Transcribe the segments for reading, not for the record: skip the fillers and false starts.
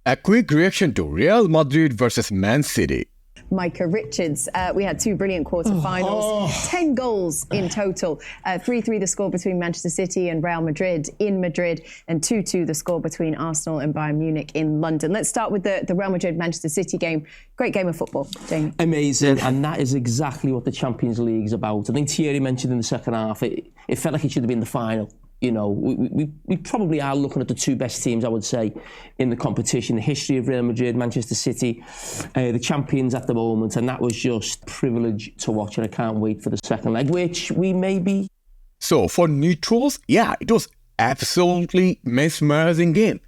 A quick reaction to Real Madrid versus Man City. Michah Richards. We had two brilliant quarterfinals, 10 goals in total. 3-3 the score between Manchester City and Real Madrid in Madrid, and 2-2 the score between Arsenal and Bayern Munich in London. Let's start with the Real Madrid-Manchester City game. Great game of football, Jamie. Amazing, and that is exactly what the Champions League is about. I think Thierry mentioned in the second half, it felt like it should have been the final. You know, we probably are looking at the two best teams, I would say, in the competition. The history of Real Madrid, Manchester City, the champions at the moment, and that was just a privilege to watch, and I can't wait for the second leg, which we may be. So, for neutrals, yeah, it was absolutely mesmerizing game.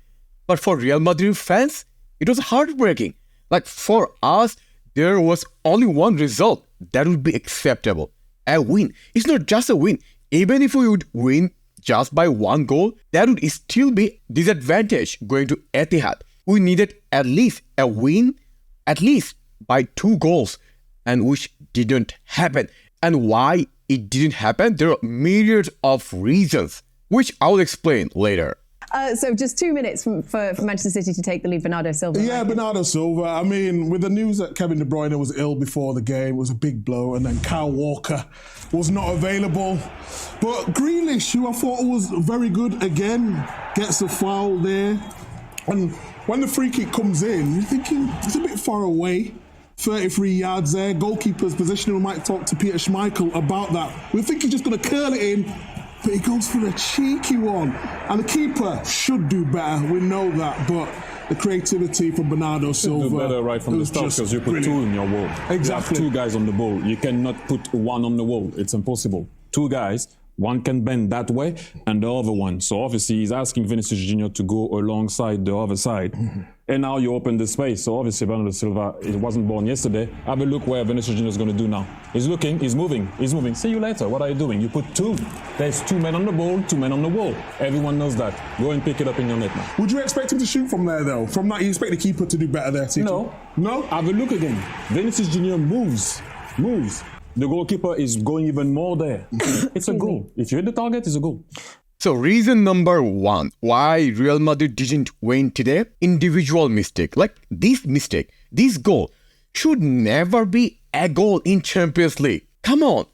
But for Real Madrid fans, it was heartbreaking. Like, for us, there was only one result that would be acceptable. A win. It's not just a win. Even if we would win just by one goal, that would still be disadvantage going to Etihad. We needed at least a win, at least by 2 goals, and which didn't happen. And why it didn't happen, there are myriad of reasons, which I'll explain later. So just 2 minutes for Manchester City to take the lead. Bernardo Silva. Yeah, Bernardo Silva. I mean, with the news that Kevin De Bruyne was ill before the game, it was a big blow. And then Kyle Walker was not available. But Grealish, who I thought was very good again, gets a foul there. And when the free kick comes in, you're thinking it's a bit far away. 33 yards there. Goalkeeper's positioning. We might talk to Peter Schmeichel about that. We think he's just going to curl it in. But he goes for a cheeky one. And the keeper should do better. We know that. But the creativity from Bernardo Silva. Do better right from the start because you put 2 in your wall. Exactly. You have 2 guys on the ball. You cannot put 1 on the wall. It's impossible. 2 guys. One can bend that way and the other one. So obviously he's asking Vinicius Junior to go alongside the other side. And now you open the space. So obviously Bernardo Silva, it wasn't born yesterday. Have a look where Vinicius Junior is going to do now. He's looking, he's moving. See you later. What are you doing? You put 2. There's 2 men on the ball, 2 men on the wall. Everyone knows that. Go and pick it up in your net now. Would you expect him to shoot from there though? From that, you expect the keeper to do better there, Tito? No. No? Have a look again. Vinicius Junior moves. The goalkeeper is going even more there. It's a goal. If you hit the target, it's a goal. So reason number 1 why Real Madrid didn't win today, individual mistake. Like this goal should never be a goal in Champions League. Come on.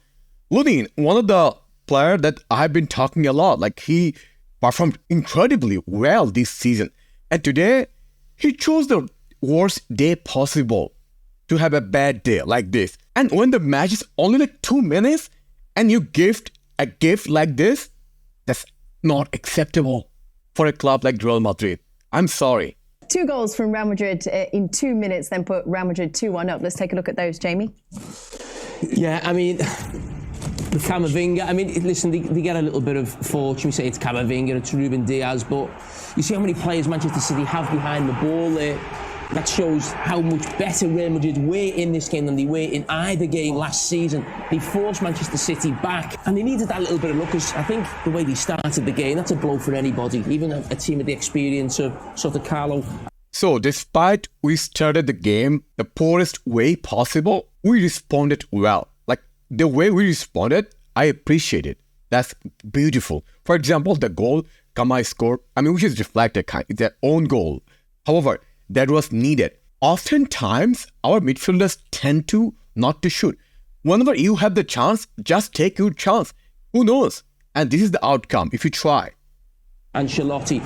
Lunin, one of the players that I've been talking a lot, like he performed incredibly well this season. And today, he chose the worst day possible to have a bad day like this. And when the match is only like 2 minutes and you gift a gift like this, that's not acceptable for a club like Real Madrid. I'm sorry. 2 goals from Real Madrid in 2 minutes, then put Real Madrid 2-1 up. Let's take a look at those, Jamie. Yeah, I mean, the Camavinga, I mean, listen, they get a little bit of fortune. We say it's Camavinga, it's Ruben Diaz, but you see how many players Manchester City have behind the ball there. That shows how much better Real Madrid were in this game than they were in either game last season. They forced Manchester City back, and they needed that little bit of luck, because I think the way they started the game, that's a blow for anybody, even a team with the experience of sort of Carlo. So despite we started the game the poorest way possible, we responded well. Like the way we responded, I appreciate it. That's beautiful. For example, the goal Kamai scored, which is reflected, it's their own goal. However, that was needed. Oftentimes, our midfielders tend to not to shoot. Whenever you have the chance, just take your chance. Who knows? And this is the outcome if you try. Ancelotti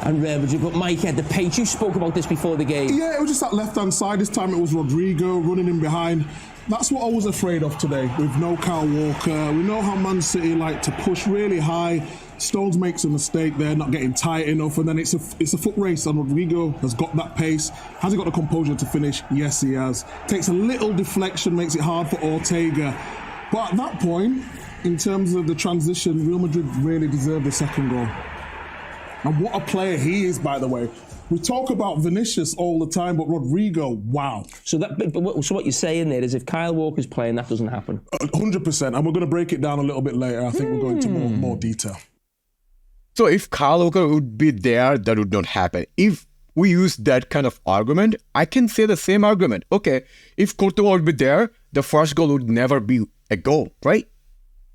and Real Madrid, but Mike had the pace. You spoke about this before the game. Yeah, it was just that left-hand side. This time it was Rodrigo running in behind. That's what I was afraid of today with no Kyle Walker. We know how Man City like to push really high. Stones makes a mistake there, not getting tight enough, and then it's a foot race, and Rodrigo has got that pace. Has he got the composure to finish? Yes, he has. Takes a little deflection, makes it hard for Ortega. But at that point, in terms of the transition, Real Madrid really deserved the second goal. And what a player he is, by the way. We talk about Vinicius all the time, but Rodrigo, wow. So what you're saying there is if Kyle Walker's playing, that doesn't happen? 100%, and we're going to break it down a little bit later. I think we'll go into more detail. So if Kyle Walker would be there, that would not happen. If we use that kind of argument, I can say the same argument. Okay, if Courtois would be there, the first goal would never be a goal, right?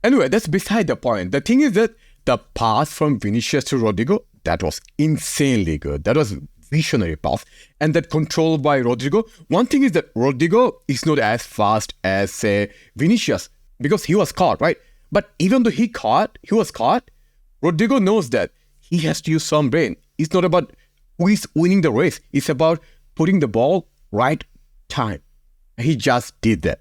Anyway, that's beside the point. The thing is that the pass from Vinicius to Rodrigo, that was insanely good. That was visionary pass, and that control by Rodrigo. One thing is that Rodrigo is not as fast as, say, Vinicius, because he was caught, right? But even though he was caught, Rodrigo knows that he has to use some brain. It's not about who is winning the race. It's about putting the ball right time. He just did that.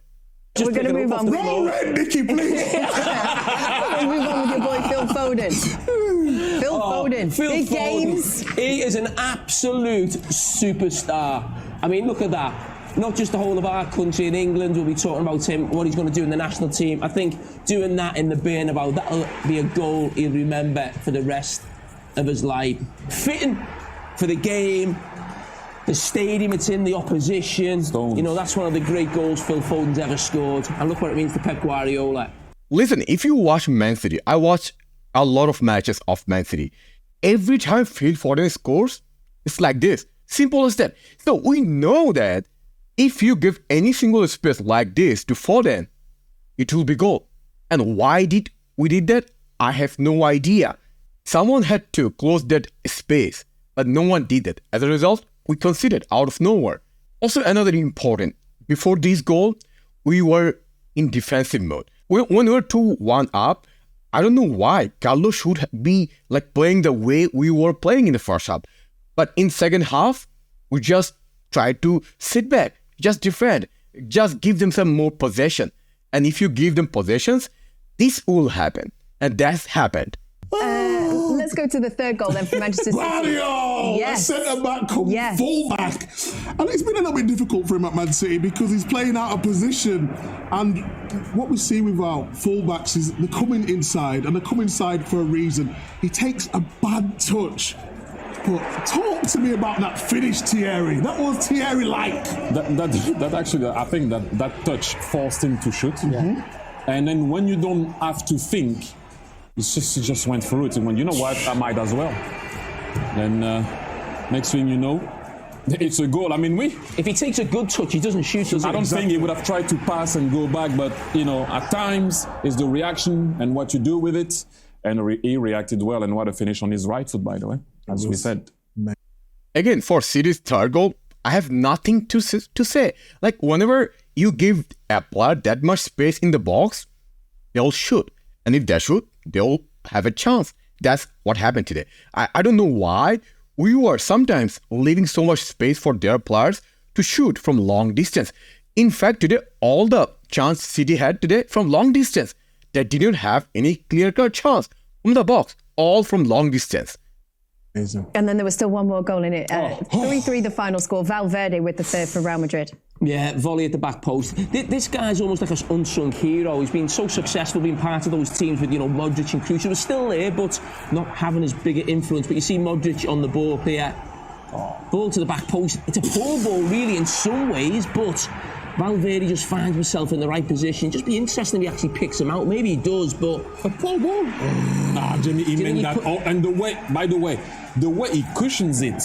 We're going to move on. Roll red, Nicky, please. We'll move on with your boy Phil Foden. Phil Foden, Phil big Foden. games. He is an absolute superstar. I mean, look at that. Not just the whole of our country in England will be talking about him, what he's going to do in the national team. I think doing that in the Bernabeu, that'll be a goal he'll remember for the rest of his life. Fitting for the game, the stadium it's in, the opposition. Stones. You know, that's one of the great goals Phil Foden's ever scored. And look what it means to Pep Guardiola. Listen, if you watch Man City, I watch a lot of matches of Man City. Every time Phil Foden scores, it's like this. Simple as that. So we know that if you give any single space like this to Foden, it will be goal. And why did we did that? I have no idea. Someone had to close that space, but no one did that. As a result, we conceded out of nowhere. Also, another important, before this goal, we were in defensive mode. When we were 2-1 up, I don't know why Carlos should be like playing the way we were playing in the first half. But in second half, we just tried to sit back, just defend, just give them some more possession. And if you give them possessions, this will happen. And that's happened. Let's go to the third goal then for Manchester City. Gladio, Yes. centre back, come Yes. full back. And it's been a little bit difficult for him at Man City because he's playing out of position. And what we see with our fullbacks is they're coming inside, and they're coming inside for a reason. He takes a bad touch. But talk to me about that finish, Thierry. That was Thierry-like. That actually, I think that touch forced him to shoot. And then when you don't have to think, he just went through it and went, you know what, I might as well. Then next thing you know, it's a goal. I mean, If he takes a good touch, he doesn't shoot, does he? I don't think he would have tried to pass and go back, but you know, at times it's the reaction and what you do with it. And he reacted well, and what a finish on his right foot, by the way, as we said. Again, for City's third goal, I have nothing to say. Like, whenever you give a player that much space in the box, they'll shoot. And if they shoot, they'll have a chance. That's what happened today. I don't know why we were sometimes leaving so much space for their players to shoot from long distance. In fact, today, all the chance City had today from long distance, they didn't have any clear-cut chance from the box, all from long distance. Amazing. And then there was still one more goal in it. 3-3 the final score. Valverde with the third for Real Madrid. Yeah, volley at the back post. This guy's almost like an unsung hero. He's been so successful being part of those teams with, you know, Modric and Kroos, who are still there, but not having as big an influence. But you see Modric on the ball here. Ball to the back post. It's a poor ball, really, in some ways, but Valverde just finds himself in the right position. Just be interesting if he actually picks him out. Maybe he does, but A poor ball. Nah, Jimmy, he meant that. And the way, by the way, the way he cushions it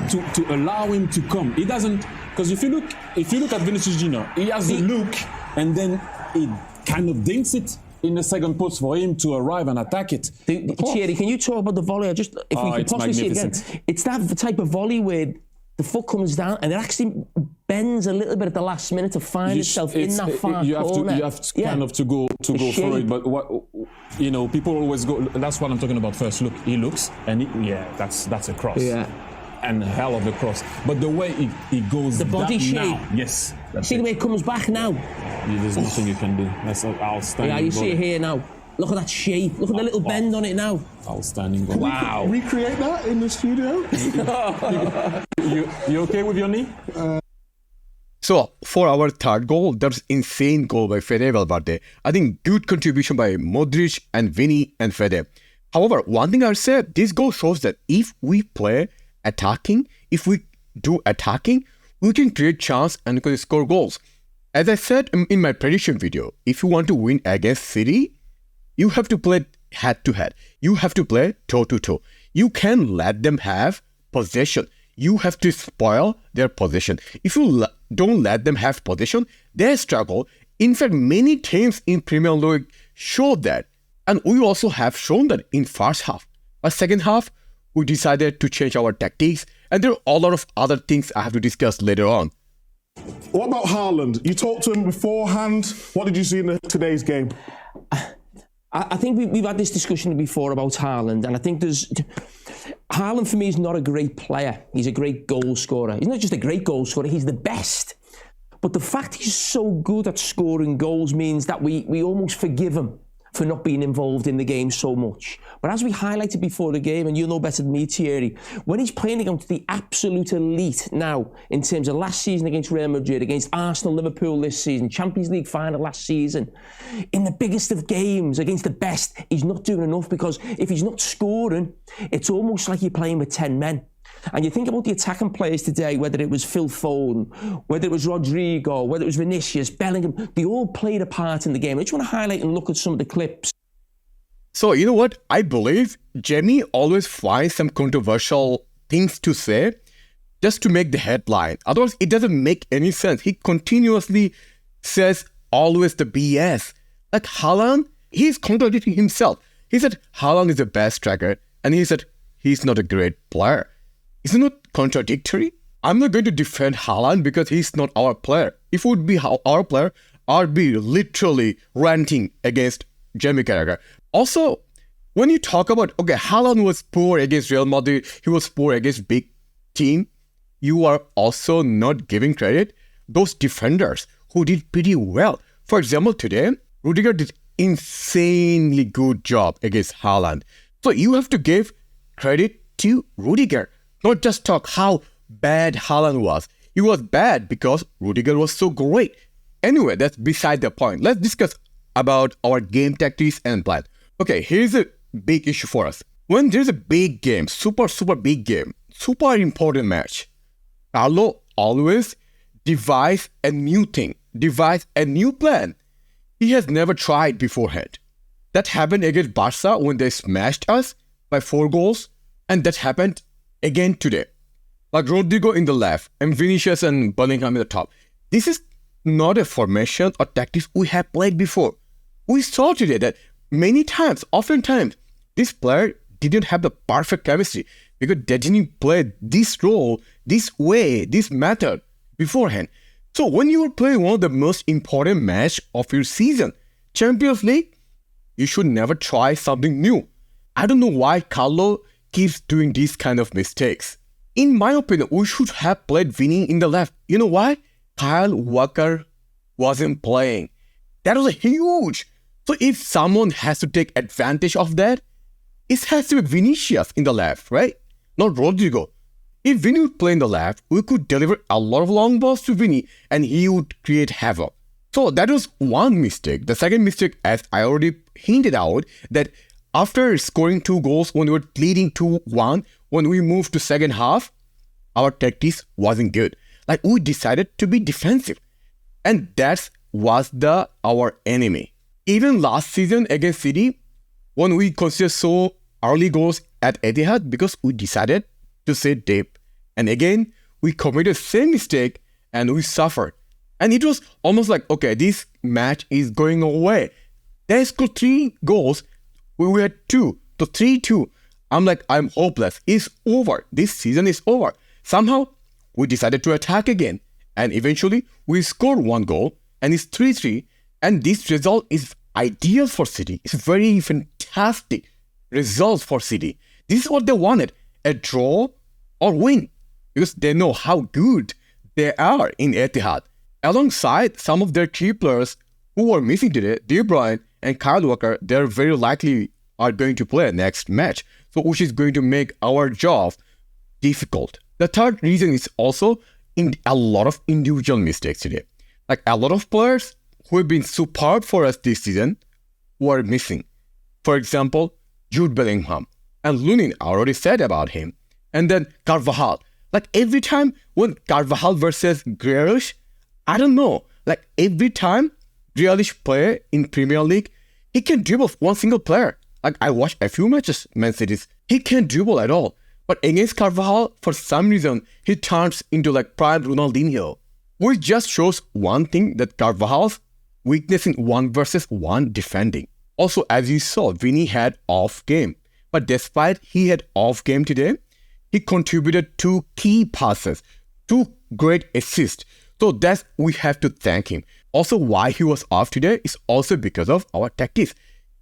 to allow him to come. He doesn't, because if you look at Vinicius Junior, he has the look, and then he kind of dinks it in the second post for him to arrive and attack it. Thierry, can you talk about the volley? If we could it's possibly see it again. magnificent. It's that type of volley where the foot comes down and it actually bends a little bit at the last minute to find itself in that far you have corner. You have to kind of to go through shape. it. But what, you know, people always go. That's what I'm talking about first. Look, he looks, and that's a cross. Yeah. And hell of a cross. But the way he goes, The body that shape. now, yes. That's See the it. way it comes back now? There's nothing you can do. That's an outstanding. Yeah, you see volley. it here now. Look at that shape. Look at the little bend on it now. Outstanding. Volley. Wow. Recreate that in the studio. You okay with your knee? So, for our third goal, there's insane goal by Fede Valverde. I think good contribution by Modric and Vini and Fede. However, one thing I'll say, this goal shows that if we play attacking, if we do attacking, we can create chance and we can score goals. As I said in my prediction video, if you want to win against City, you have to play head-to-head. You have to play toe-to-toe. You can let them have possession. You have to spoil their possession. If you don't let them have possession, they struggle. In fact, many teams in Premier League show that. And we also have shown that in first half. But second half, we decided to change our tactics And there are a lot of other things I have to discuss later on. What about Haaland? You talked to him beforehand. What did you see in today's game? I think we've had this discussion before about Haaland, and I think Haaland for me is not a great player. He's a great goal scorer. He's not just a great goal scorer, he's the best. But the fact he's so good at scoring goals means that we almost forgive him for not being involved in the game so much. But as we highlighted before the game, and you'll know better than me, Thierry, when he's playing against the absolute elite now, in terms of last season against Real Madrid, against Arsenal, Liverpool this season, Champions League final last season, in the biggest of games against the best, he's not doing enough, because if he's not scoring, it's almost like you're playing with 10 men. And you think about the attacking players today, whether it was Phil Foden, whether it was Rodrigo, whether it was Vinicius, Bellingham, they all played a part in the game. I just want to highlight and look at some of the clips. So, you know what? I believe Jamie always finds some controversial things to say just to make the headline. Otherwise, it doesn't make any sense. He continuously says always the BS. Like Haaland, he's contradicting himself. He said Haaland is the best striker, and he said he's not a great player. Isn't it contradictory? I'm not going to defend Haaland because he's not our player. If it would be our player, I'd be literally ranting against Jamie Carragher. Also, when you talk about, okay, Haaland was poor against Real Madrid, he was poor against big team, you are also not giving credit those defenders who did pretty well. For example, today, Rudiger did insanely good job against Haaland. So you have to give credit to Rudiger. Not just talk how bad Haaland was. He was bad because Rudiger was so great. Anyway, that's beside the point. Let's discuss about our game tactics and plan. Okay, here's a big issue for us. When there's a big game, super big game, super important match, Carlo always devise a new thing, devise a new plan. He has never tried beforehand. That happened against Barca when they smashed us by 4 goals, and that happened again today. Like Rodrigo in the left and Vinicius and Bellingham in the top. This is not a formation or tactics we have played before. We saw today that many times, oftentimes, this player didn't have the perfect chemistry because they didn't play this role, this way, this method beforehand. So when you are playing one of the most important match of your season, Champions League, you should never try something new. I don't know why Carlo keeps doing these kind of mistakes. In my opinion, we should have played Vinny in the left. You know why? Kyle Walker wasn't playing. That was a huge. So if someone has to take advantage of that, it has to be Vinicius in the left, right? Not Rodrigo. If Vinny would play in the left, we could deliver a lot of long balls to Vinny and he would create havoc. So that was one mistake. The second mistake, as I already hinted out, that after scoring 2 goals when we were leading 2-1, when we moved to second half, our tactics wasn't good. Like we decided to be defensive. And that was our enemy. Even last season against City, when we considered so early goals at Etihad because we decided to sit deep. And again, we committed the same mistake and we suffered. And it was almost like, okay, this match is going away. They scored 3 goals. We had 2, so 3-2. I'm like, I'm hopeless. It's over. This season is over. Somehow, we decided to attack again. And eventually, we scored 1 goal. And it's 3-3. And this result is ideal for City. It's very fantastic result for City. This is what they wanted. A draw or win. Because they know how good they are in Etihad. Alongside some of their key players who were missing today, De Bruyne and Kyle Walker, they're very likely are going to play next match. So which is going to make our job difficult. The third reason is also in a lot of individual mistakes today. Like a lot of players who have been superb for us this season were missing. For example, Jude Bellingham. And Lunin already said about him. And then Carvajal. Like every time when Carvajal versus Grealish, I don't know. Like every time Grealish play in Premier League, he can dribble one single player. Like I watched a few matches, Man City's. He can't dribble at all. But against Carvajal, for some reason, he turns into like prime Ronaldinho. Which just shows one thing, that Carvajal's weakness in 1 versus 1 defending. Also, as you saw, Vinny had off game. But despite he had off game today, He contributed 2 key passes, 2 great assists. So that's we have to thank him. Also, why he was off today is also because of our tactics.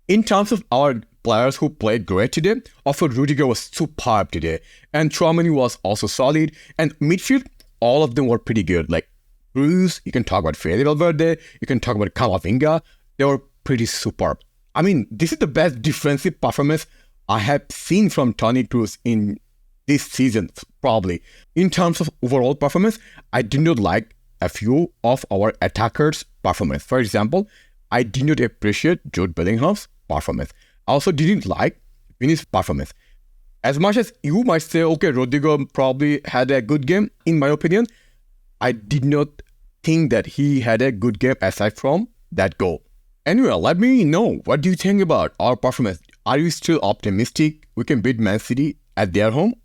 In terms of our players who played great today, also Rudiger was superb today. And Tchouaméni was also solid. And midfield, all of them were pretty good. Like Bruce, you can talk about Fede Valverde, you can talk about Camavinga. They were pretty superb. I mean, this is the best defensive performance I have seen from Toni Kroos in this season, probably. In terms of overall performance, I did not like a few of our attackers' performance. For example, I did not appreciate Jude Bellingham's performance. I also didn't like Vini's performance. As much as you might say, okay, Rodrigo probably had a good game, in my opinion, I did not think that he had a good game aside from that goal. Anyway, let me know, what do you think about our performance? Are you still optimistic we can beat Man City at their home?